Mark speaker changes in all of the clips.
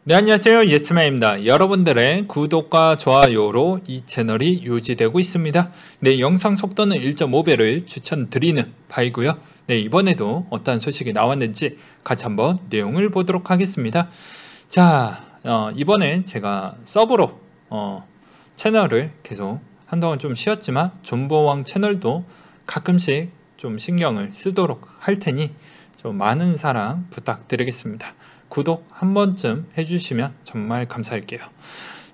Speaker 1: 네, 안녕하세요. 예스맨입니다. 여러분들의 구독과 좋아요로 이 채널이 유지되고 있습니다. 네, 영상 속도는 1.5배를 추천드리는 바이고요. 네, 이번에도 어떤 소식이 나왔는지 같이 한번 내용을 보도록 하겠습니다. 자, 이번에 제가 서브로 채널을 계속 한동안 좀 쉬었지만 존버왕 채널도 가끔씩 좀 신경을 쓰도록 할 테니 좀 많은 사랑 부탁드리겠습니다. 구독 한 번쯤 해주시면 정말 감사할게요.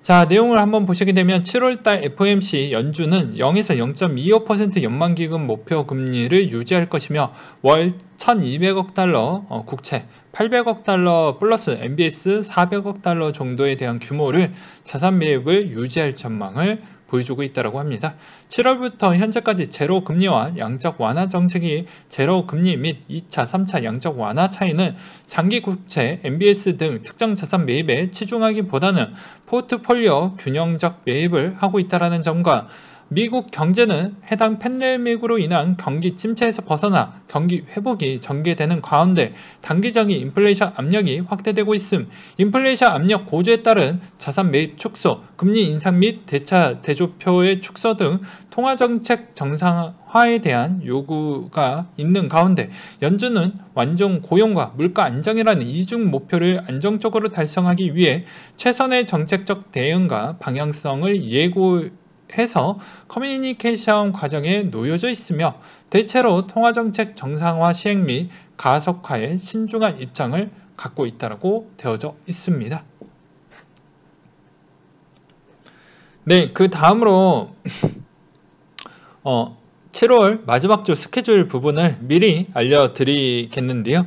Speaker 1: 자, 내용을 한번 보시게 되면 7월달 FOMC 연준은 0에서 0.25% 연방기금 목표 금리를 유지할 것이며 월 1200억 달러 국채 800억 달러 플러스 MBS 400억 달러 정도에 대한 규모를 자산 매입을 유지할 전망을 보여주고 있다고 합니다. 7월부터 현재까지 제로 금리와 양적 완화 정책이 제로 금리 및 2차, 3차 양적 완화 차이는 장기 국채, MBS 등 특정 자산 매입에 치중하기보다는 포트폴리오 균형적 매입을 하고 있다는 점과 미국 경제는 해당 팬데믹으로 인한 경기 침체에서 벗어나 경기 회복이 전개되는 가운데 단기적인 인플레이션 압력이 확대되고 있음, 인플레이션 압력 고조에 따른 자산 매입 축소, 금리 인상 및 대차 대조표의 축소 등 통화정책 정상화에 대한 요구가 있는 가운데 연준은 완전 고용과 물가 안정이라는 이중 목표를 안정적으로 달성하기 위해 최선의 정책적 대응과 방향성을 예고해서 커뮤니케이션 과정에 놓여져 있으며 대체로 통화정책 정상화 시행 및 가속화에 신중한 입장을 갖고 있다고 되어져 있습니다. 네, 그 다음으로 7월 마지막 주 스케줄 부분을 미리 알려드리겠는데요.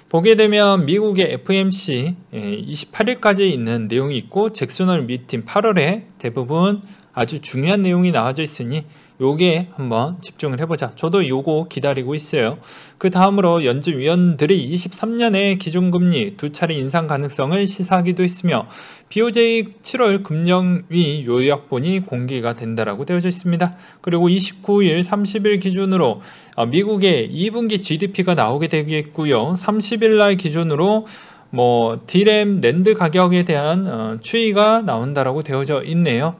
Speaker 1: 보게 되면 미국의 FOMC 28일까지 있는 내용이 있고 잭슨홀 미팅 8월에 대부분 아주 중요한 내용이 나와져 있으니 요게 한번 집중을 해보자. 저도 요거 기다리고 있어요. 그 다음으로 연준위원들이 23년에 기준금리 두 차례 인상 가능성을 시사하기도 했으며 BOJ 7월 금령위 요약본이 공개가 된다라고 되어져 있습니다. 그리고 29일, 30일 기준으로 미국의 2분기 GDP가 나오게 되겠고요. 30일 날 기준으로 디램 낸드 가격에 대한 추이가 나온다라고 되어져 있네요.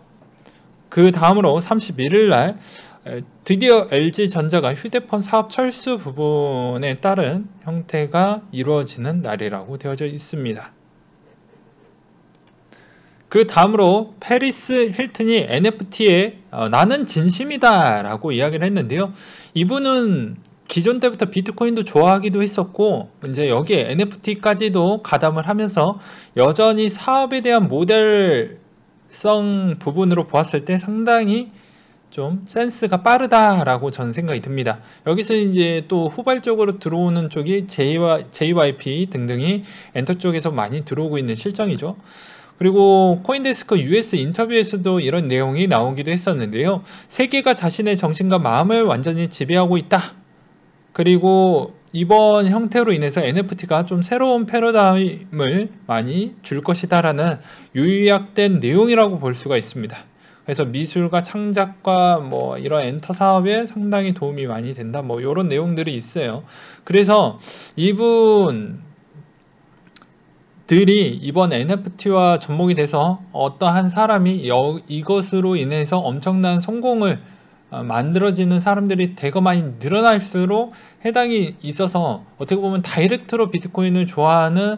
Speaker 1: 그 다음으로 31일 날 드디어 LG전자가 휴대폰 사업 철수 부분에 따른 형태가 이루어지는 날이라고 되어져 있습니다. 그 다음으로 페리스 힐튼이 NFT에 나는 진심이다 라고 이야기를 했는데요. 이분은 기존 때부터 비트코인도 좋아하기도 했었고 이제 여기에 NFT까지도 가담을 하면서 여전히 사업에 대한 모델성 부분으로 보았을 때 상당히 좀 센스가 빠르다라고 저는 생각이 듭니다. 여기서 이제 또 후발적으로 들어오는 쪽이 JYP 등등이 엔터 쪽에서 많이 들어오고 있는 실정이죠. 그리고 코인데스크 US 인터뷰에서도 이런 내용이 나오기도 했었는데요. 세계가 자신의 정신과 마음을 완전히 지배하고 있다. 그리고 이번 형태로 인해서 NFT가 좀 새로운 패러다임을 많이 줄 것이다라는 요약된 내용이라고 볼 수가 있습니다. 그래서 미술과 창작과 이런 엔터 사업에 상당히 도움이 많이 된다. 이런 내용들이 있어요. 그래서 이분 들이 이번 NFT와 접목이 돼서 어떠한 사람이 이것으로 인해서 엄청난 성공을 만들어지는 사람들이 대거 많이 늘어날수록 해당이 있어서 어떻게 보면 다이렉트로 비트코인을 좋아하는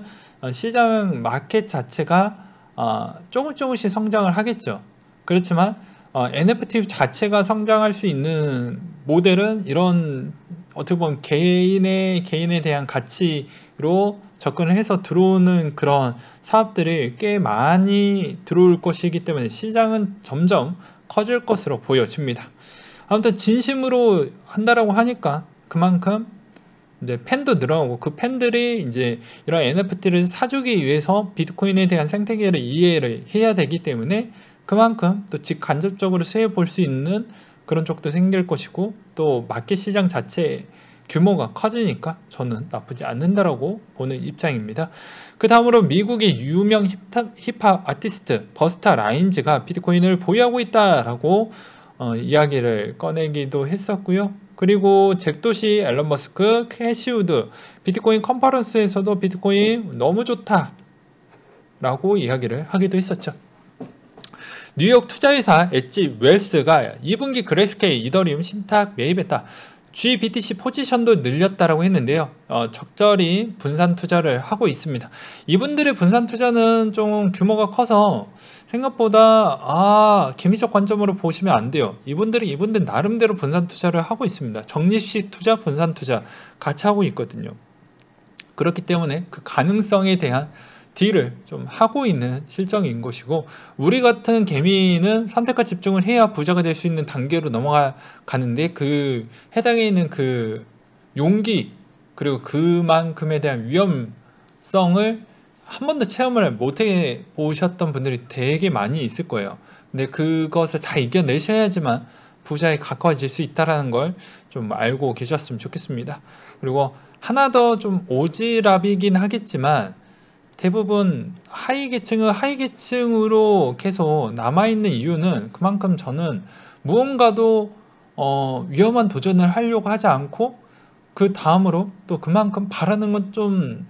Speaker 1: 시장 마켓 자체가 조금씩 성장을 하겠죠. 그렇지만 NFT 자체가 성장할 수 있는 모델은 이런 어떻게 보면 개인에 대한 가치로 접근을 해서 들어오는 그런 사업들이 꽤 많이 들어올 것이기 때문에 시장은 점점 커질 것으로 보여집니다. 아무튼 진심으로 한다라고 하니까 그만큼 이제 팬도 늘어나고 그 팬들이 이제 이런 NFT를 사주기 위해서 비트코인에 대한 생태계를 이해를 해야 되기 때문에 그만큼 또 직간접적으로 수혜 볼 수 있는 그런 쪽도 생길 것이고 또 마켓 시장 자체 규모가 커지니까 저는 나쁘지 않는다라고 보는 입장입니다. 그 다음으로 미국의 유명 힙합 아티스트 버스타 라임즈가 비트코인을 보유하고 있다라고 이야기를 꺼내기도 했었고요. 그리고 잭도시, 앨런 머스크, 캐시우드 비트코인 컨퍼런스에서도 비트코인 너무 좋다 라고 이야기를 하기도 했었죠. 뉴욕 투자회사 엣지 웰스가 2분기 그레스케일 이더리움 신탁 매입했다. GBTC 포지션도 늘렸다라고 했는데요. 적절히 분산 투자를 하고 있습니다. 이분들의 분산 투자는 좀 규모가 커서 생각보다 개미적 관점으로 보시면 안 돼요. 이분들 나름대로 분산 투자를 하고 있습니다. 적립식 투자, 분산 투자 같이 하고 있거든요. 그렇기 때문에 그 가능성에 대한 딜을 좀 하고 있는 실정인 것이고, 우리 같은 개미는 선택과 집중을 해야 부자가 될 수 있는 단계로 넘어가는데, 그 해당에 있는 그 용기 그리고 그만큼에 대한 위험성을 한 번도 체험을 못 해 보셨던 분들이 되게 많이 있을 거예요. 근데 그것을 다 이겨내셔야지만 부자에 가까워질 수 있다는 걸 좀 알고 계셨으면 좋겠습니다. 그리고 하나 더 좀 오지랖이긴 하겠지만, 대부분 하위 계층은 하위 계층으로 계속 남아있는 이유는 그만큼 저는 무언가도 위험한 도전을 하려고 하지 않고, 그 다음으로 또 그만큼 바라는 건 좀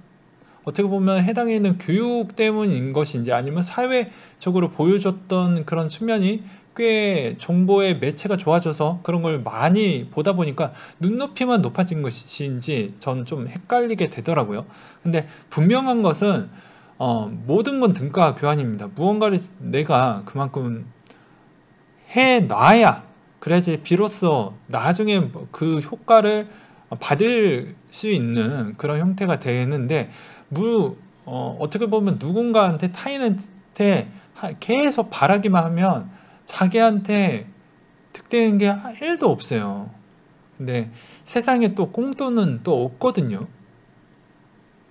Speaker 1: 어떻게 보면 해당에 있는 교육 때문인 것인지, 아니면 사회적으로 보여줬던 그런 측면이 꽤 정보의 매체가 좋아져서 그런 걸 많이 보다 보니까 눈높이만 높아진 것인지 전 좀 헷갈리게 되더라고요. 근데 분명한 것은 모든 건 등가 교환입니다. 무언가를 내가 그만큼 해놔야 그래야지 비로소 나중에 그 효과를 받을 수 있는 그런 형태가 되는데, 어떻게 보면 누군가한테, 타인한테 계속 바라기만 하면 자기한테 득되는 게 1도 없어요. 근데 세상에 또 꽁돈은 또 없거든요.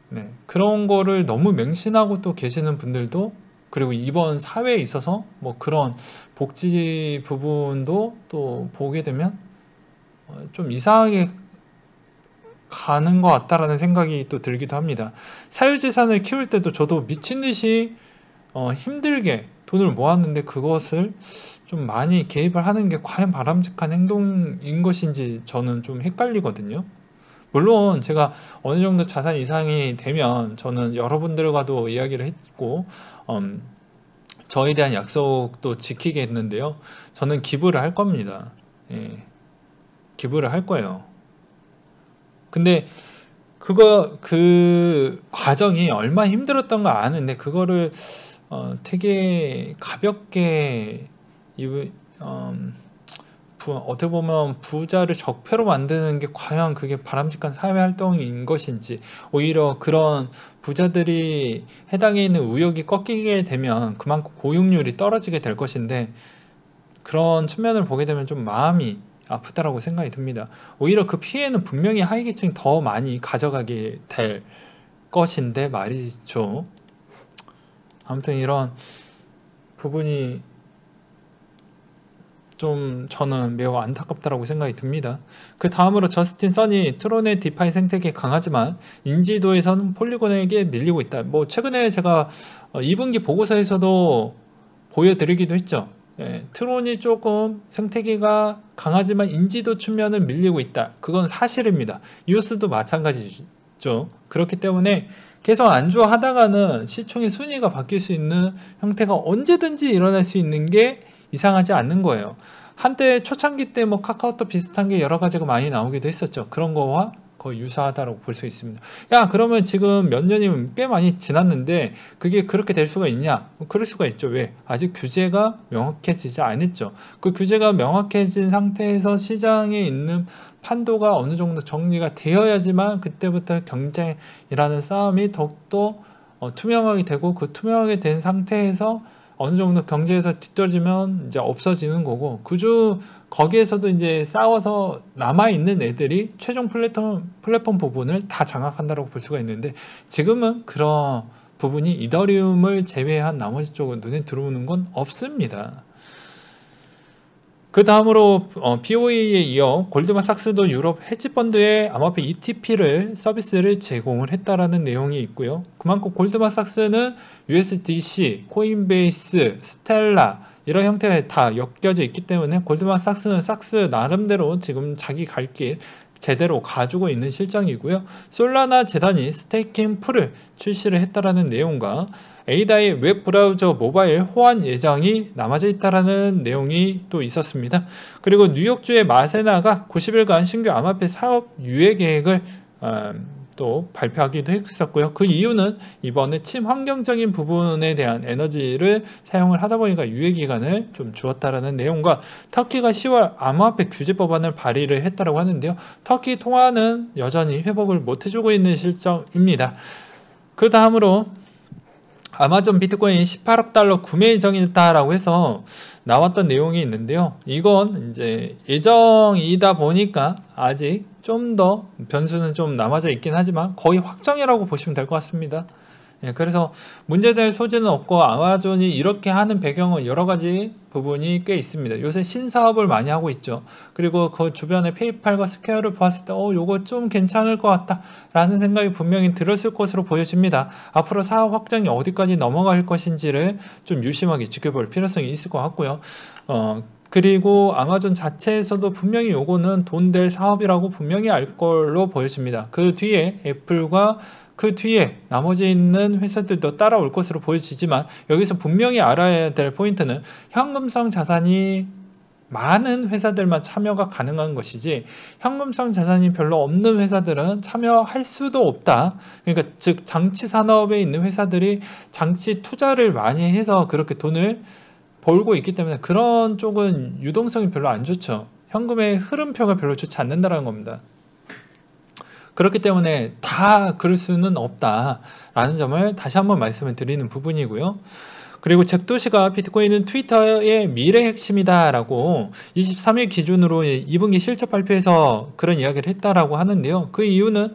Speaker 1: 네, 그런 거를 너무 맹신하고 또 계시는 분들도, 그리고 이번 사회에 있어서 뭐 그런 복지 부분도 또 보게 되면 좀 이상하게 가는 것 같다라는 생각이 또 들기도 합니다. 사유재산을 키울 때도 저도 미친 듯이 힘들게 돈을 모았는데, 그것을 좀 많이 개입을 하는 게 과연 바람직한 행동인 것인지 저는 좀 헷갈리거든요. 물론 제가 어느 정도 자산 이상이 되면 저는 여러분들과도 이야기를 했고, 저에 대한 약속도 지키겠는데요. 저는 기부를 할 겁니다. 예, 기부를 할 거예요. 근데 그 과정이 얼마나 힘들었던 거 아는데, 그거를 되게 가볍게 어떻게 보면 부자를 적폐로 만드는 게 과연 그게 바람직한 사회활동인 것인지, 오히려 그런 부자들이 해당에 있는 의욕이 꺾이게 되면 그만큼 고용률이 떨어지게 될 것인데, 그런 측면을 보게 되면 좀 마음이 아프다라고 생각이 듭니다. 오히려 그 피해는 분명히 하위계층이 더 많이 가져가게 될 것인데 말이죠. 아무튼 이런 부분이 좀 저는 매우 안타깝다라고 생각이 듭니다. 그 다음으로 저스틴 선이 트론의 디파이 생태계 강하지만 인지도에서는 폴리곤에게 밀리고 있다. 뭐 최근에 제가 2분기 보고서에서도 보여드리기도 했죠. 트론이 조금 생태계가 강하지만 인지도 측면은 밀리고 있다. 그건 사실입니다. 이오스도 마찬가지죠. 그렇기 때문에 계속 안주하다가는 시총의 순위가 바뀔 수 있는 형태가 언제든지 일어날 수 있는 게 이상하지 않는 거예요. 한때 초창기 때 뭐 카카오톡 비슷한 게 여러 가지가 많이 나오기도 했었죠. 그런 거와 거의 유사하다고 볼 수 있습니다. 야, 그러면 지금 몇 년이면 꽤 많이 지났는데 그게 그렇게 될 수가 있냐? 그럴 수가 있죠. 왜? 아직 규제가 명확해지지 않았죠. 그 규제가 명확해진 상태에서 시장에 있는 판도가 어느 정도 정리가 되어야지만 그때부터 경쟁이라는 싸움이 더욱더 투명하게 되고, 그 투명하게 된 상태에서 어느 정도 경제에서 뒤떨어지면 이제 없어지는 거고, 거기에서도 이제 싸워서 남아있는 애들이 최종 플랫폼 부분을 다 장악한다고 볼 수가 있는데, 지금은 그런 부분이 이더리움을 제외한 나머지 쪽은 눈에 들어오는 건 없습니다. 그 다음으로 BOE에 이어 골드만삭스도 유럽 헤지펀드의 암호화폐 ETP를 서비스를 제공을 했다라는 내용이 있고요. 그만큼 골드만삭스는 USDC, 코인베이스, 스텔라 이런 형태가 다 엮여져 있기 때문에 골드만삭스는 삭스 나름대로 지금 자기 갈 길 제대로 가지고 있는 실정이고요. 솔라나 재단이 스테이킹 풀을 출시를 했다라는 내용과 에이다의 웹 브라우저 모바일 호환 예정이 남아져 있다라는 내용이 또 있었습니다. 그리고 뉴욕주의 마세나가 90일간 신규 암호화폐 사업 유예 계획을 또 발표하기도 했었고요. 그 이유는 이번에 친환경적인 부분에 대한 에너지를 사용을 하다 보니까 유예 기간을 좀 주었다라는 내용과 터키가 10월 암호화폐 규제 법안을 발의를 했다고 하는데요. 터키 통화는 여전히 회복을 못 해주고 있는 실정입니다. 그 다음으로 아마존 비트코인 18억 달러 구매 예정이다라고 해서 나왔던 내용이 있는데요. 이건 이제 예정이다 보니까 아직 좀 더 변수는 좀 남아져 있긴 하지만 거의 확정이라고 보시면 될 것 같습니다. 예, 그래서 문제될 소지는 없고 아마존이 이렇게 하는 배경은 여러 가지 부분이 꽤 있습니다. 요새 신사업을 많이 하고 있죠. 그리고 그 주변에 페이팔과 스퀘어를 보았을 때 요거 좀 괜찮을 것 같다 라는 생각이 분명히 들었을 것으로 보여집니다. 앞으로 사업 확장이 어디까지 넘어갈 것인지를 좀 유심하게 지켜볼 필요성이 있을 것 같고요. 그리고 아마존 자체에서도 분명히 요거는 돈 될 사업이라고 분명히 알 걸로 보여집니다. 그 뒤에 애플과 그 뒤에 나머지 있는 회사들도 따라올 것으로 보여지지만 여기서 분명히 알아야 될 포인트는 현금성 자산이 많은 회사들만 참여가 가능한 것이지 현금성 자산이 별로 없는 회사들은 참여할 수도 없다. 그러니까 즉 장치 산업에 있는 회사들이 장치 투자를 많이 해서 그렇게 돈을 벌고 있기 때문에 그런 쪽은 유동성이 별로 안 좋죠. 현금의 흐름표가 별로 좋지 않는다는 겁니다. 그렇기 때문에 다 그럴 수는 없다라는 점을 다시 한번 말씀을 드리는 부분이고요. 그리고 잭도시가 비트코인은 트위터의 미래 핵심이다라고 23일 기준으로 2분기 실적 발표에서 그런 이야기를 했다라고 하는데요. 그 이유는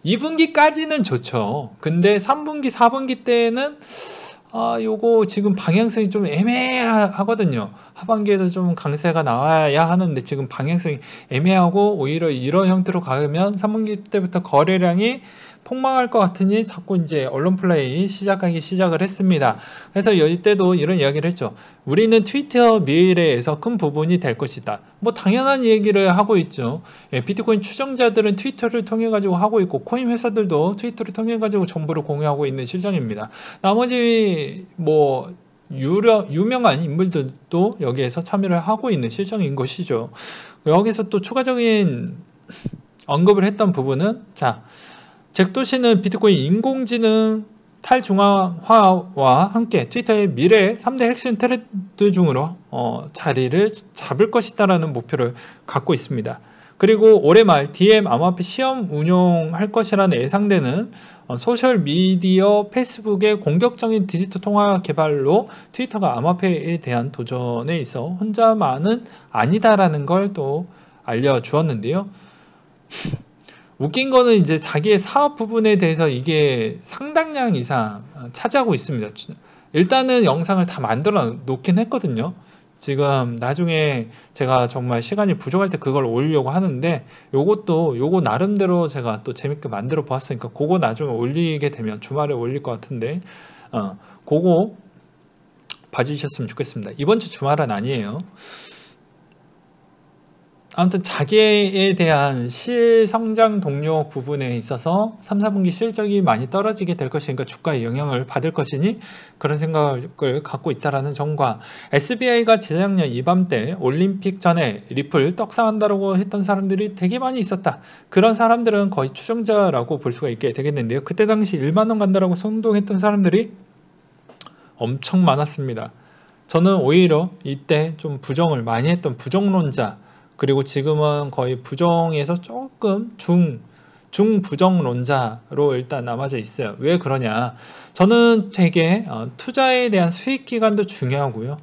Speaker 1: 2분기까지는 좋죠. 근데 3분기, 4분기 때는 요거 지금 방향성이 좀 애매하거든요. 하반기에도 좀 강세가 나와야 하는데 지금 방향성이 애매하고 오히려 이런 형태로 가면 3분기 때부터 거래량이 폭망할 것 같으니 자꾸 이제 언론 플레이 시작을 했습니다. 그래서 이때도 이런 이야기를 했죠. 우리는 트위터 미래에서 큰 부분이 될 것이다. 뭐 당연한 얘기를 하고 있죠. 예, 비트코인 추종자들은 트위터를 통해 가지고 하고 있고 코인 회사들도 트위터를 통해 가지고 정보를 공유하고 있는 실정입니다. 나머지 뭐 유명한 인물들도 여기에서 참여를 하고 있는 실정인 것이죠. 여기서 또 추가적인 언급을 했던 부분은 잭도시는 비트코인 인공지능 탈중앙화와 함께 트위터의 미래의 3대 핵심 트렌드 중으로 자리를 잡을 것이다라는 목표를 갖고 있습니다. 그리고 올해 말 DM 암호화폐 시험 운용할 것이라는 예상되는 소셜미디어 페이스북의 공격적인 디지털 통화 개발로 트위터가 암호화폐에 대한 도전에 있어 혼자만은 아니다라는 걸 또 알려주었는데요. 웃긴 거는 이제 자기의 사업 부분에 대해서 이게 상당량 이상 차지하고 있습니다. 일단은 영상을 다 만들어 놓긴 했거든요. 지금 나중에 제가 정말 시간이 부족할 때 그걸 올리려고 하는데 요거 나름대로 제가 또 재밌게 만들어 보았으니까 그거 나중에 올리게 되면 주말에 올릴 것 같은데 그거 봐주셨으면 좋겠습니다. 이번 주 주말은 아니에요. 아무튼 자기에 대한 실성장 동력 부분에 있어서 3, 4분기 실적이 많이 떨어지게 될 것이니까 주가에 영향을 받을 것이니 그런 생각을 갖고 있다라는 점과 SBI가 재작년 이맘때 올림픽 전에 리플 떡상한다고 했던 사람들이 되게 많이 있었다. 그런 사람들은 거의 추종자라고 볼 수가 있게 되겠는데요. 그때 당시 1만원 간다라고 선동했던 사람들이 엄청 많았습니다. 저는 오히려 이때 좀 부정을 많이 했던 부정론자 그리고 지금은 거의 부정에서 조금 중부정론자로 일단 남아져 있어요. 왜 그러냐? 저는 되게 투자에 대한 수익 기간도 중요하고요.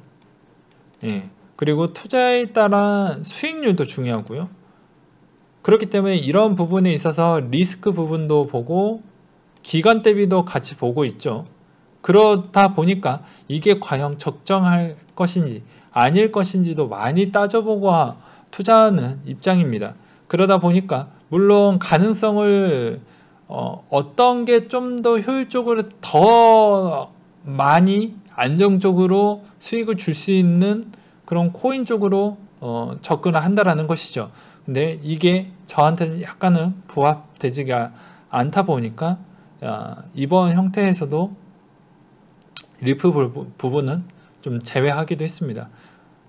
Speaker 1: 예. 그리고 투자에 따른 수익률도 중요하고요. 그렇기 때문에 이런 부분에 있어서 리스크 부분도 보고 기간 대비도 같이 보고 있죠. 그러다 보니까 이게 과연 적정할 것인지 아닐 것인지도 많이 따져보고 투자하는 입장입니다. 그러다 보니까 물론 가능성을 어떤 게 좀 더 효율적으로 더 많이 안정적으로 수익을 줄 수 있는 그런 코인 쪽으로 접근을 한다라는 것이죠. 근데 이게 저한테는 약간은 부합되지가 않다 보니까 이번 형태에서도 리프 부분은 좀 제외하기도 했습니다.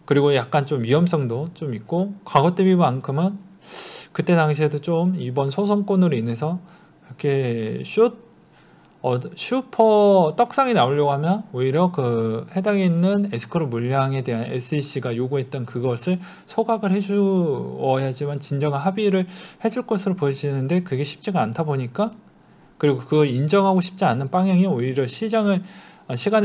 Speaker 1: 그리고 약간 좀 위험성도 좀 있고 과거 대비만큼은 그때 당시에도 좀 이번 소송권으로 인해서 이렇게 슈퍼 떡상이 나오려고 하면 오히려 그 해당에 있는 에스크로 물량에 대한 SEC가 요구했던 그것을 소각을 해주어야지만 진정한 합의를 해줄 것으로 보여지는데 그게 쉽지가 않다 보니까, 그리고 그걸 인정하고 싶지 않은 방향이 오히려 시간을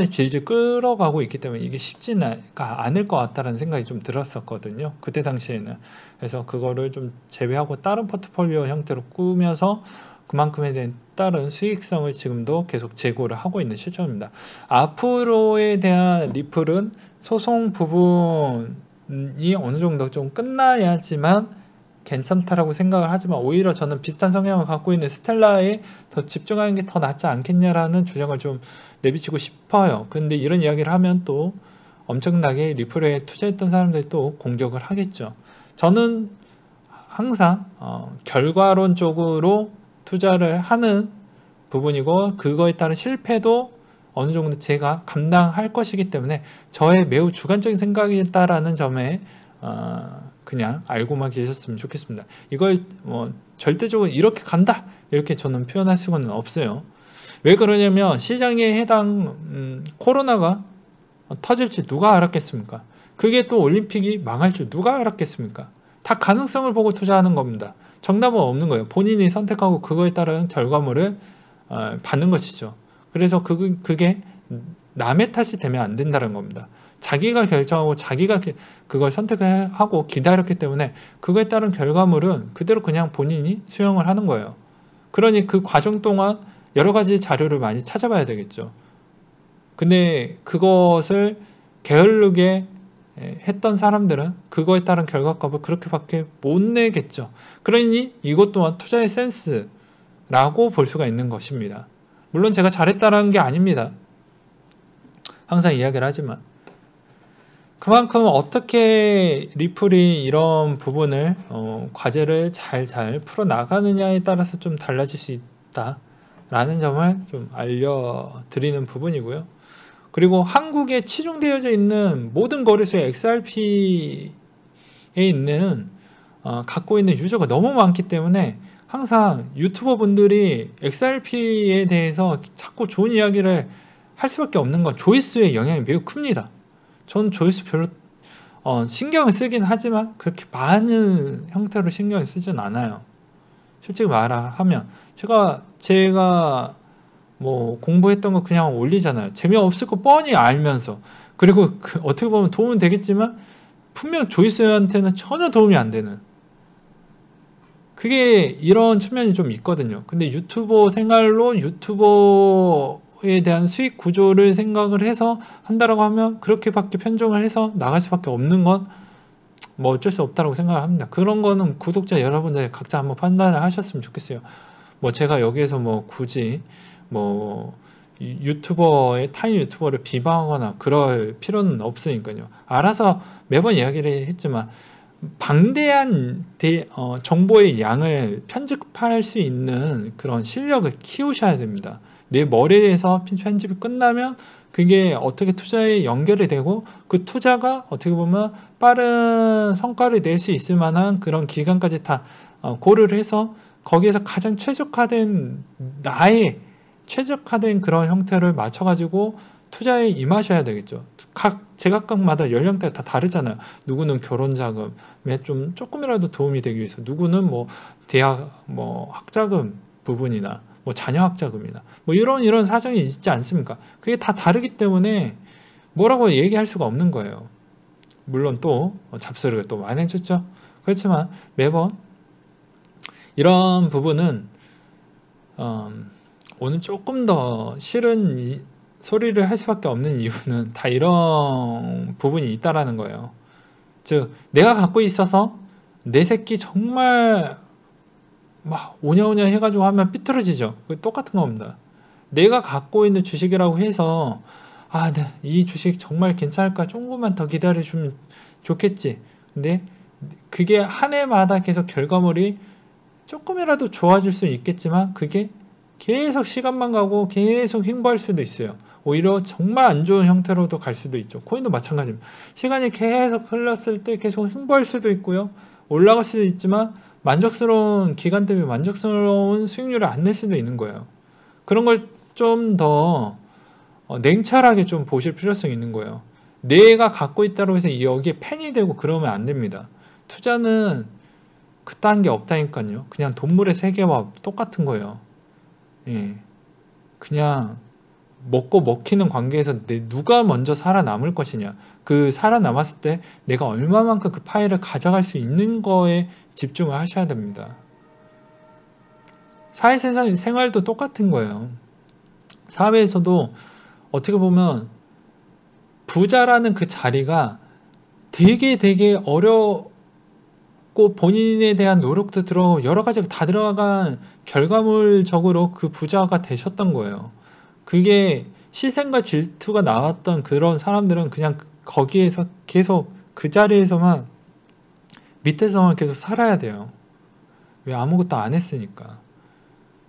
Speaker 1: 질질 끌어가고 있기 때문에 이게 쉽지가 않을 것 같다는 생각이 좀 들었었거든요. 그때 당시에는. 그래서 그거를 좀 제외하고 다른 포트폴리오 형태로 꾸며서 그만큼에 대한 다른 수익성을 지금도 계속 제고를 하고 있는 시점입니다. 앞으로에 대한 리플은 소송 부분이 어느 정도 좀 끝나야지만 괜찮다라고 생각을 하지만 오히려 저는 비슷한 성향을 갖고 있는 스텔라에 더 집중하는 게 더 낫지 않겠냐라는 주장을 좀 내비치고 싶어요. 근데 이런 이야기를 하면 또 엄청나게 리플에 투자했던 사람들이 또 공격을 하겠죠. 저는 항상 결과론적으로 투자를 하는 부분이고 그거에 따른 실패도 어느 정도 제가 감당할 것이기 때문에 저의 매우 주관적인 생각이다라는 점에 그냥 알고만 계셨으면 좋겠습니다. 이걸 절대적으로 이렇게 간다 이렇게 저는 표현할 수는 없어요. 왜 그러냐면 시장에 해당 코로나가 터질지 누가 알았겠습니까? 그게 또 올림픽이 망할 줄 누가 알았겠습니까? 다 가능성을 보고 투자하는 겁니다. 정답은 없는 거예요. 본인이 선택하고 그거에 따른 결과물을 받는 것이죠. 그래서 그게 남의 탓이 되면 안 된다는 겁니다. 자기가 결정하고 자기가 그걸 선택하고 기다렸기 때문에 그거에 따른 결과물은 그대로 그냥 본인이 수용을 하는 거예요. 그러니 그 과정 동안 여러 가지 자료를 많이 찾아봐야 되겠죠. 근데 그것을 게을르게 했던 사람들은 그거에 따른 결과값을 그렇게밖에 못 내겠죠. 그러니 이것 또한 투자의 센스라고 볼 수가 있는 것입니다. 물론 제가 잘했다는 게 아닙니다. 항상 이야기를 하지만 그만큼 어떻게 리플이 이런 부분을 과제를 잘 풀어나가느냐에 따라서 좀 달라질 수 있다라는 점을 좀 알려드리는 부분이고요. 그리고 한국에 치중되어져 있는 모든 거래소의 XRP에 있는 갖고 있는 유저가 너무 많기 때문에 항상 유튜버 분들이 XRP에 대해서 자꾸 좋은 이야기를 할 수밖에 없는 건 조회수의 영향이 매우 큽니다. 전 조회수 별로 신경을 쓰긴 하지만 그렇게 많은 형태로 신경을 쓰진 않아요. 솔직히 말하면 제가 뭐 공부했던 거 그냥 올리잖아요. 재미없을 거 뻔히 알면서. 그리고 어떻게 보면 도움은 되겠지만 분명 조회수한테는 전혀 도움이 안 되는, 그게 이런 측면이 좀 있거든요. 근데 유튜버 생활로 유튜버에 대한 수익 구조를 생각을 해서 한다라고 하면 그렇게밖에 편중을 해서 나갈 수밖에 없는 건 뭐 어쩔 수 없다고 생각을 합니다. 그런 거는 구독자 여러분들 각자 한번 판단을 하셨으면 좋겠어요. 뭐 제가 여기에서 뭐 굳이 뭐 유튜버의 타인 유튜버를 비방하거나 그럴 필요는 없으니까요. 알아서 매번 이야기를 했지만 방대한 정보의 양을 편집할 수 있는 그런 실력을 키우셔야 됩니다. 내 머리에서 편집이 끝나면 그게 어떻게 투자에 연결이 되고 그 투자가 어떻게 보면 빠른 성과를 낼 수 있을 만한 그런 기간까지 다 고려를 해서 거기에서 가장 나의 최적화된 그런 형태를 맞춰가지고 투자에 임하셔야 되겠죠. 제각각마다 연령대가 다 다르잖아요. 누구는 결혼 자금에 좀 조금이라도 도움이 되기 위해서, 누구는 뭐 대학 뭐 학자금 부분이나 뭐 자녀 학자금이나 뭐 이런 사정이 있지 않습니까? 그게 다 다르기 때문에 뭐라고 얘기할 수가 없는 거예요. 물론 또 잡소리가 또 많이 해줬죠. 그렇지만 매번 이런 부분은 오늘 조금 더 싫은 소리를 할 수밖에 없는 이유는 다 이런 부분이 있다라는 거예요. 즉 내가 갖고 있어서 내 새끼 정말 막 오냐오냐 해가지고 하면 삐뚤어지죠. 똑같은 겁니다. 내가 갖고 있는 주식이라고 해서 이 주식 정말 괜찮을까, 조금만 더 기다려주면 좋겠지. 근데 그게 한 해마다 계속 결과물이 조금이라도 좋아질 수 있겠지만 그게 계속 시간만 가고 계속 횡보할 수도 있어요. 오히려 정말 안 좋은 형태로도 갈 수도 있죠. 코인도 마찬가지입니다. 시간이 계속 흘렀을 때 계속 횡보할 수도 있고요. 올라갈 수도 있지만 만족스러운 기간 때문에 만족스러운 수익률을 안 낼 수도 있는 거예요. 그런 걸 좀 더 냉철하게 좀 보실 필요성이 있는 거예요. 내가 갖고 있다고 해서 여기에 팬이 되고 그러면 안 됩니다. 투자는 그딴 게 없다니까요. 그냥 동물의 세계와 똑같은 거예요. 예. 그냥 먹고 먹히는 관계에서 누가 먼저 살아남을 것이냐. 그 살아남았을 때 내가 얼마만큼 그 파일을 가져갈 수 있는 거에 집중을 하셔야 됩니다. 사회생활도 똑같은 거예요. 사회에서도 어떻게 보면 부자라는 그 자리가 되게 어렵고 본인에 대한 노력도 들어 여러 가지가 다 들어간 결과물적으로 그 부자가 되셨던 거예요. 그게 시샘과 질투가 나왔던 그런 사람들은 그냥 거기에서 계속 그 자리에서만 밑에서만 계속 살아야 돼요. 왜? 아무것도 안 했으니까.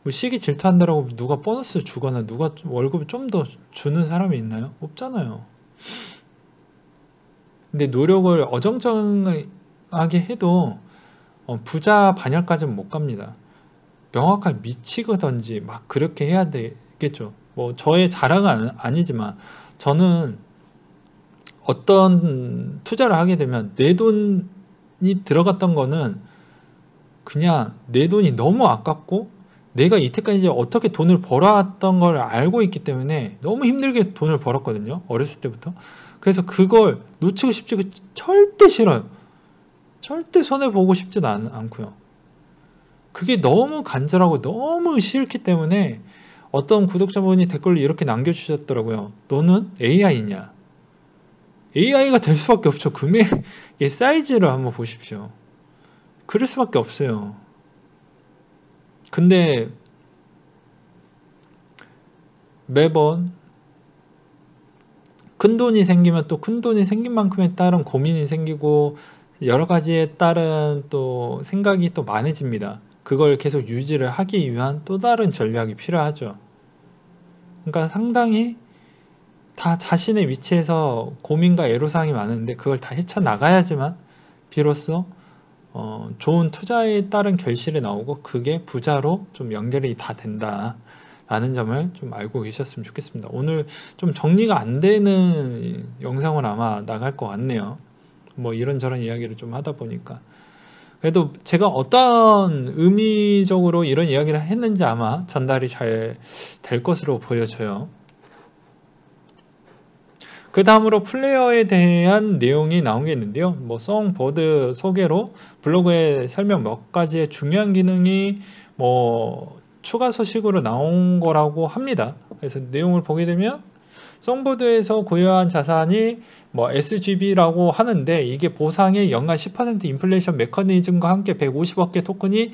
Speaker 1: 뭐 시기 질투한다라고 누가 보너스 주거나 누가 월급을 좀 더 주는 사람이 있나요? 없잖아요. 근데 노력을 어정쩡하게 해도 부자 반열까지는 못 갑니다. 명확하게 미치거든지 막 그렇게 해야 되겠죠. 뭐 저의 자랑은 아니지만 저는 어떤 투자를 하게 되면 내 돈이 들어갔던 거는 그냥 내 돈이 너무 아깝고 내가 이때까지 어떻게 돈을 벌어왔던 걸 알고 있기 때문에 너무 힘들게 돈을 벌었거든요. 어렸을 때부터. 그래서 그걸 놓치고 싶지가 절대 싫어요. 절대 손해보고 싶지도 않고요. 그게 너무 간절하고 너무 싫기 때문에 어떤 구독자분이 댓글을 이렇게 남겨주셨더라고요. 너는 AI냐? AI가 될 수밖에 없죠. 금액의 사이즈를 한번 보십시오. 그럴 수밖에 없어요. 근데 매번 큰 돈이 생기면 또 큰 돈이 생긴 만큼에 따른 고민이 생기고 여러 가지에 따른 또 생각이 또 많아집니다. 그걸 계속 유지를 하기 위한 또 다른 전략이 필요하죠. 그러니까 상당히 다 자신의 위치에서 고민과 애로사항이 많은데 그걸 다 헤쳐나가야지만 비로소 좋은 투자에 따른 결실이 나오고 그게 부자로 좀 연결이 다 된다 라는 점을 좀 알고 계셨으면 좋겠습니다. 오늘 좀 정리가 안 되는 영상을 아마 나갈 것 같네요. 뭐 이런저런 이야기를 좀 하다 보니까 그래도 제가 어떤 의미적으로 이런 이야기를 했는지 아마 전달이 잘 될 것으로 보여져요. 그 다음으로 플레이어에 대한 내용이 나온 게 있는데요. 뭐 송보드 소개로 블로그에 설명 몇 가지의 중요한 기능이 뭐 추가 소식으로 나온 거라고 합니다. 그래서 내용을 보게 되면 송보드에서 고유한 자산이 뭐 SGB라고 하는데 이게 보상의 연간 10% 인플레이션 메커니즘과 함께 150억 개 토큰이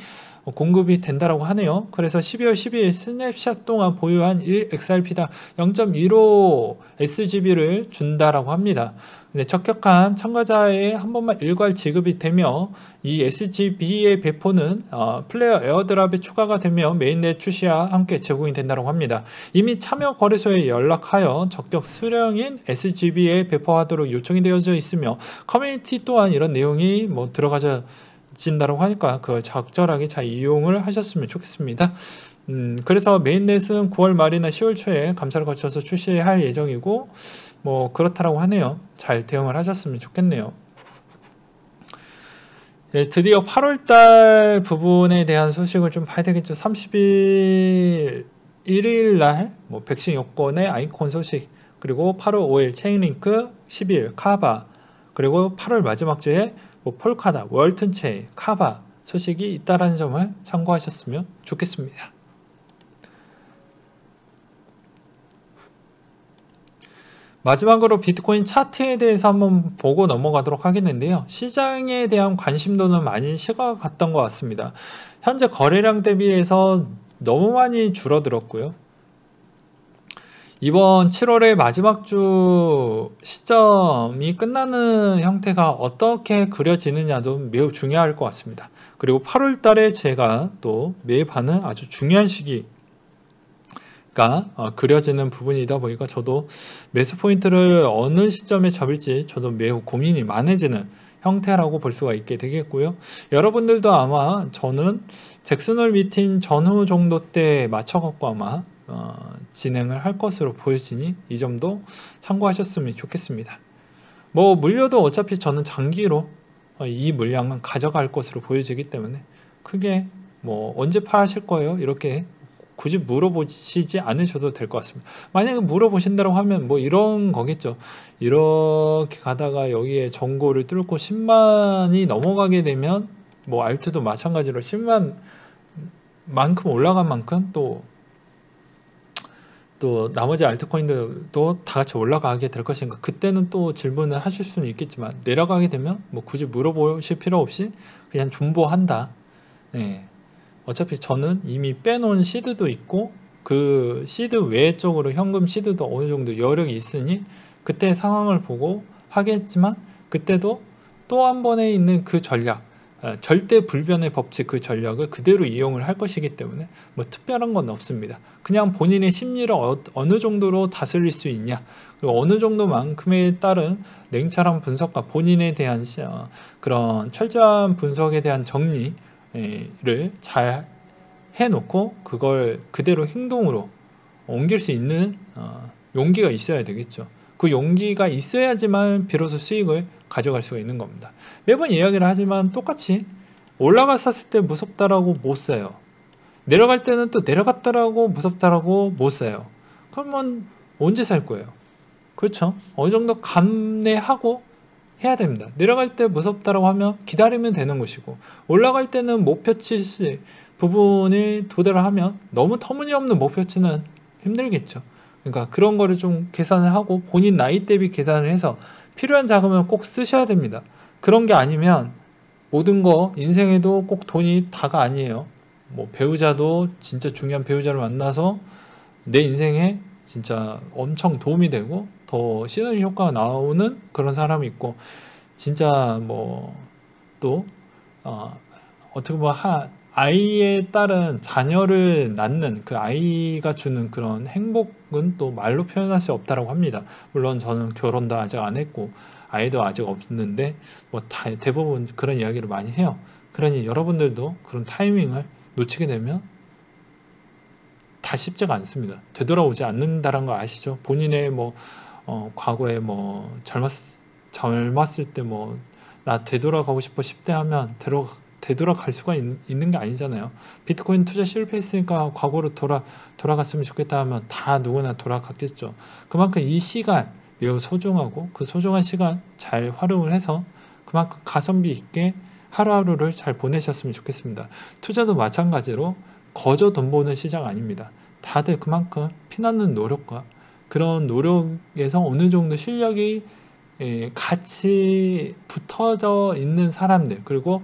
Speaker 1: 공급이 된다라고 하네요. 그래서 12월 12일 스냅샷 동안 보유한 1XRP당 0.15 SGB를 준다라고 합니다. 근데 적격한 참가자에 한 번만 일괄 지급이 되며 이 SGB의 배포는 플레이어 에어드랍에 추가가 되며 메인넷 출시와 함께 제공이 된다고 합니다. 이미 참여 거래소에 연락하여 적격 수령인 SGB에 배포하도록 요청이 되어져 있으며 커뮤니티 또한 이런 내용이 뭐 들어가져 진다고 하니까 그걸 적절하게 잘 이용을 하셨으면 좋겠습니다. 그래서 메인넷은 9월 말이나 10월 초에 감사를 거쳐서 출시할 예정이고 뭐 그렇다라고 하네요. 잘 대응을 하셨으면 좋겠네요. 네, 드디어 8월달 부분에 대한 소식을 좀 봐야 되겠죠. 30일 1일 날뭐 백신 여권의 아이콘 소식 그리고 8월 5일 체인링크 10일 카바 그리고 8월 마지막 주에 뭐 폴카다 월튼체 카바 소식이 있다라는 점을 참고하셨으면 좋겠습니다. 마지막으로 비트코인 차트에 대해서 한번 보고 넘어가도록 하겠는데요. 시장에 대한 관심도는 많이 식어갔던 것 같습니다. 현재 거래량 대비해서 너무 많이 줄어들었고요. 이번 7월의 마지막 주 시점이 끝나는 형태가 어떻게 그려지느냐도 매우 중요할 것 같습니다. 그리고 8월 달에 제가 또 매입하는 아주 중요한 시기가 그려지는 부분이다 보니까 저도 매수 포인트를 어느 시점에 잡을지 저도 매우 고민이 많아지는 형태라고 볼 수가 있게 되겠고요. 여러분들도 아마 저는 잭슨홀 미팅 전후 정도 때 맞춰갖고 아마 진행을 할 것으로 보여지니 이 점도 참고하셨으면 좋겠습니다. 뭐 물려도 어차피 저는 장기로 이 물량은 가져갈 것으로 보여지기 때문에 크게 뭐 언제 파하실 거예요? 이렇게 굳이 물어보시지 않으셔도 될 것 같습니다. 만약에 물어보신다고 하면 뭐 이런 거겠죠. 이렇게 가다가 여기에 전고를 뚫고 10만이 넘어가게 되면 뭐 알트도 마찬가지로 10만 만큼 올라간 만큼 또 나머지 알트코인들도 다 같이 올라가게 될 것인가, 그때는 또 질문을 하실 수는 있겠지만 내려가게 되면 뭐 굳이 물어보실 필요 없이 그냥 존버한다. 네. 어차피 저는 이미 빼놓은 시드도 있고 그 시드 외 쪽으로 현금 시드도 어느 정도 여력이 있으니 그때 상황을 보고 하겠지만, 그때도 또 한 번에 있는 그 전략, 절대 불변의 법칙, 그 전략을 그대로 이용을 할 것이기 때문에 뭐 특별한 건 없습니다. 그냥 본인의 심리를 어느 정도로 다스릴 수 있냐, 그리고 어느 정도만큼에 따른 냉철한 분석과 본인에 대한 그런 철저한 분석에 대한 정리를 잘 해놓고 그걸 그대로 행동으로 옮길 수 있는 용기가 있어야 되겠죠. 그 용기가 있어야지만 비로소 수익을 가져갈 수가 있는 겁니다. 매번 이야기를 하지만 똑같이 올라갔었을 때 무섭다라고 못 사요. 내려갈 때는 또 내려갔다라고 무섭다라고 못 사요. 그러면 언제 살 거예요? 그렇죠? 어느 정도 감내하고 해야 됩니다. 내려갈 때 무섭다라고 하면 기다리면 되는 것이고, 올라갈 때는 목표치 부분을 도달을 하면 너무 터무니없는 목표치는 힘들겠죠. 그러니까 그런 거를 좀 계산을 하고 본인 나이 대비 계산을 해서 필요한 자금을 꼭 쓰셔야 됩니다. 그런 게 아니면 모든 거 인생에도 꼭 돈이 다가 아니에요. 뭐 배우자도 진짜 중요한 배우자를 만나서 내 인생에 진짜 엄청 도움이 되고 더 시너지 효과가 나오는 그런 사람이 있고, 진짜 뭐 또 어떻게 보면 아이에 따른 자녀를 낳는 그 아이가 주는 그런 행복은 또 말로 표현할 수 없다라고 합니다. 물론 저는 결혼도 아직 안 했고 아이도 아직 없는데 뭐 대부분 그런 이야기를 많이 해요. 그러니 여러분들도 그런 타이밍을 놓치게 되면 다 쉽지가 않습니다. 되돌아오지 않는다는 거 아시죠? 본인의 뭐 과거에 뭐 젊었을 때 뭐 나 되돌아가고 싶어 10대 하면 되돌아갈 수가 있는 게 아니잖아요. 비트코인 투자 실패했으니까 과거로 돌아갔으면 좋겠다 하면 다 누구나 돌아갔겠죠. 그만큼 이 시간 매우 소중하고 그 소중한 시간 잘 활용을 해서 그만큼 가성비 있게 하루하루를 잘 보내셨으면 좋겠습니다. 투자도 마찬가지로 거저 돈 버는 시장 아닙니다. 다들 그만큼 피나는 노력과 그런 노력에서 어느 정도 실력이 같이 붙어져 있는 사람들, 그리고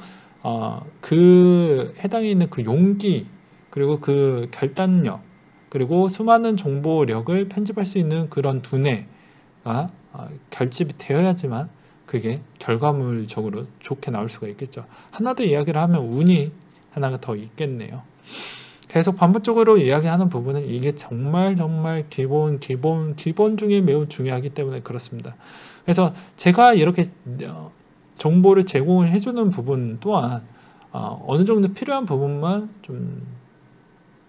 Speaker 1: 그 해당에 있는 그 용기, 그리고 그 결단력, 그리고 수많은 정보력을 편집할 수 있는 그런 두뇌가 결집이 되어야지만 그게 결과물적으로 좋게 나올 수가 있겠죠. 하나 더 이야기를 하면 운이 하나가 더 있겠네요. 계속 반복적으로 이야기하는 부분은 이게 정말 기본 중에 매우 중요하기 때문에 그렇습니다. 그래서 제가 이렇게 정보를 제공을 해주는 부분 또한 어느 정도 필요한 부분만 좀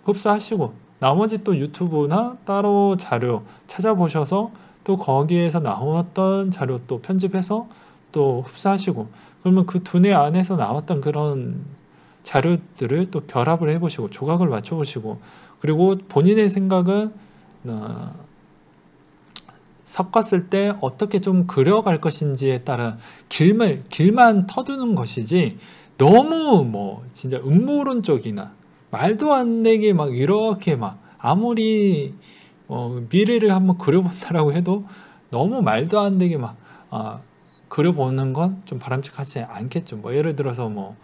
Speaker 1: 흡수하시고 나머지 또 유튜브나 따로 자료 찾아보셔서 또 거기에서 나왔던 자료 또 편집해서 또 흡수하시고, 그러면 그 두뇌 안에서 나왔던 그런 자료들을 또 결합을 해보시고 조각을 맞춰보시고, 그리고 본인의 생각은 섞었을 때 어떻게 좀 그려갈 것인지에 따라 길만 터두는 것이지, 너무 뭐 진짜 음모론적이나 말도 안 되게 막 이렇게 막 아무리 미래를 한번 그려본다라고 해도 너무 말도 안 되게 막 그려보는 건 좀 바람직하지 않겠죠. 뭐 예를 들어서 뭐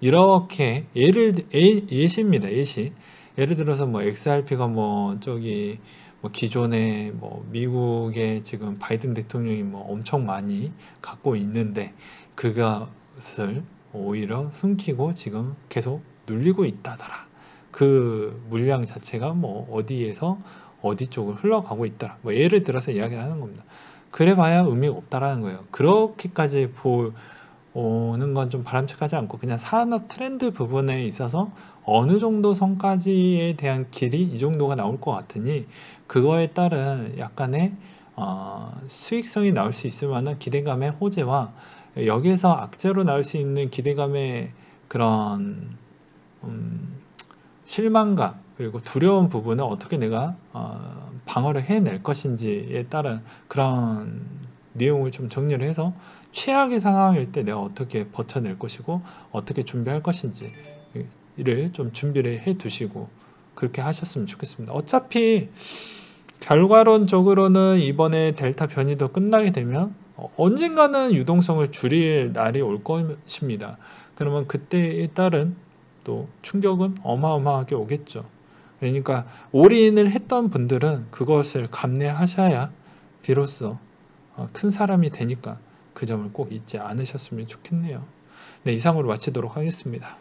Speaker 1: 이렇게 예시입니다. 예시. 예를 들어서 뭐 XRP가 뭐 저기 뭐 기존에 뭐 미국의 지금 바이든 대통령이 뭐 엄청 많이 갖고 있는데 그것을 오히려 숨기고 지금 계속 눌리고 있다더라. 그 물량 자체가 뭐 어디에서 어디 쪽으로 흘러가고 있다. 뭐 예를 들어서 이야기를 하는 겁니다. 그래봐야 의미가 없다라는 거예요. 그렇게까지 오는 건 좀 바람직하지 않고 그냥 산업 트렌드 부분에 있어서 어느 정도 선까지에 대한 길이 이 정도가 나올 것 같으니 그거에 따른 약간의 수익성이 나올 수 있을 만한 기대감의 호재와 여기에서 악재로 나올 수 있는 기대감의 그런 음, 실망감 그리고 두려운 부분을 어떻게 내가 방어를 해낼 것인지에 따른 그런 내용을 좀 정리를 해서 최악의 상황일 때 내가 어떻게 버텨낼 것이고 어떻게 준비할 것인지 이를 좀 준비를 해 두시고 그렇게 하셨으면 좋겠습니다. 어차피 결과론적으로는 이번에 델타 변이도 끝나게 되면 언젠가는 유동성을 줄일 날이 올 것입니다. 그러면 그때에 따른 또 충격은 어마어마하게 오겠죠. 그러니까 올인을 했던 분들은 그것을 감내하셔야 비로소 큰 사람이 되니까 그 점을 꼭 잊지 않으셨으면 좋겠네요. 네, 이상으로 마치도록 하겠습니다.